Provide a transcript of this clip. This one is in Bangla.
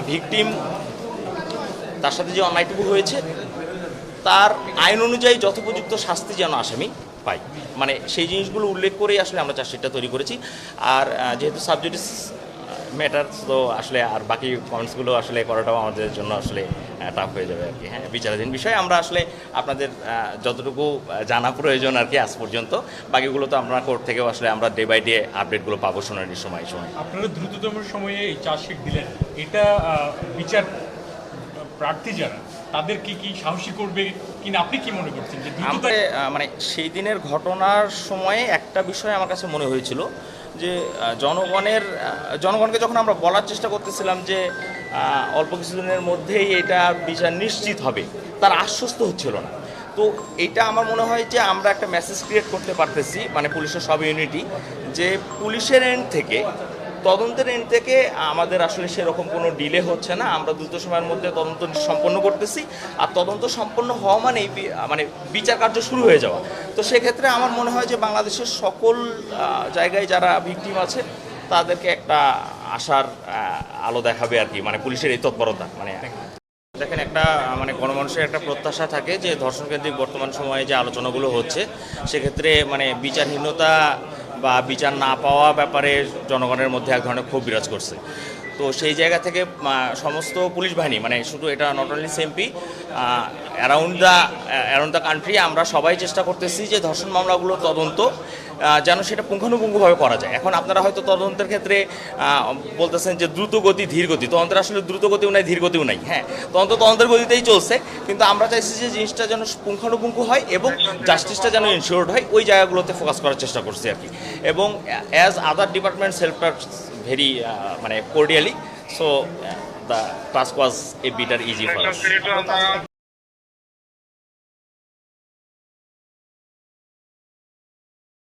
ভিকটিম তার সাথে যে অন্যায়টুকু হয়েছে তার আইন অনুযায়ী যথোপযুক্ত শাস্তি যেন আসামি পাই, মানে সেই জিনিসগুলো উল্লেখ করেই আসলে আমরা চার্জশিটটা তৈরি করেছি। আর যেহেতু সাবজুডিস ম্যাটার, তো আসলে আর বাকি কমেন্টসগুলো আসলে করাটাও আমাদের জন্য আসলে টাফ হয়ে যাবে আর কি। হ্যাঁ, বিচারাধীন বিষয় আমরা আসলে আপনাদের যতটুকু জানা প্রয়োজন আর কি আজ পর্যন্ত, বাকিগুলো তো আমরা কোর্ট থেকেও আসলে আমরা ডে বাই ডে আপডেটগুলো পাবো শুনানির সময়। আপনারা দ্রুততম সময়ে এই চার্জশিট দিলেন, এটা বিচার প্রার্থী যারা তাদের কি সাহসী করবে কিনা আপনি কি মনে করছেন যে আমরা মানে সেই দিনের ঘটনার সময়ে একটা বিষয় আমার কাছে মনে হয়েছিল যে জনগণকে যখন আমরা বলার চেষ্টা করতেছিলাম যে অল্প কিছুদিনের মধ্যেই এটা বিচার নিশ্চিত হবে, তার আশ্বস্ত হচ্ছিল না। তো এটা আমার মনে হয় যে আমরা একটা মেসেজ ক্রিয়েট করতে পারতেছি, মানে পুলিশের সব ইউনিটি, যে পুলিশের এন্ড থেকে তদন্তের এন্ড থেকে আমাদের আসলে সেরকম কোনো ডিলে হচ্ছে না, আমরা দ্রুত সময়ের মধ্যে তদন্ত সম্পন্ন করতেছি। আর তদন্ত সম্পন্ন হওয়া মানে বিচার কার্য শুরু হয়ে যাওয়া। তো সেক্ষেত্রে আমার মনে হয় যে বাংলাদেশের সকল জায়গায় যারা ভিকটিম আছে তাদেরকে একটা আশার আলো দেখাবে আর কি, মানে পুলিশের এই তৎপরতা। মানে দেখেন, একটা মানে গণমানুষের একটা প্রত্যাশা থাকে যে ধর্ষণকেন্দ্রিক বর্তমান সময়ে যে আলোচনাগুলো হচ্ছে সেক্ষেত্রে মানে বিচারহীনতা বা বিচার না পাওয়া ব্যাপারে জনগণের মধ্যে এক ধরনের ক্ষোভ বিরাজ করছে। তো সেই জায়গা থেকে সমস্ত পুলিশ বাহিনী, মানে শুধু এটা not only CMP, around the country আমরা সবাই চেষ্টা করতেছি যে ধর্ষণ মামলাগুলো তদন্ত যেন সেটা পুঙ্খানুপুঙ্খভাবে করা যায়। এখন আপনারা হয়তো তদন্তের ক্ষেত্রে বলতেছেন যে দ্রুত গতি ধীর গতি, তদন্তের আসলে দ্রুত গতিও নাই ধীর গতিও নাই। হ্যাঁ, তদন্তের গতিতেই চলছে, কিন্তু আমরা চাইছি যে জিনিসটা যেন পুঙ্খানুপুঙ্খ হয় এবং জাস্টিসটা যেন ইনশিওর্ড হয়, ওই জায়গাগুলোতে ফোকাস করার চেষ্টা করছি আর কি। এবং অ্যাজ আদার ডিপার্টমেন্টস হেল্প ভেরি মানে cordially, so the task was a bit easy for us.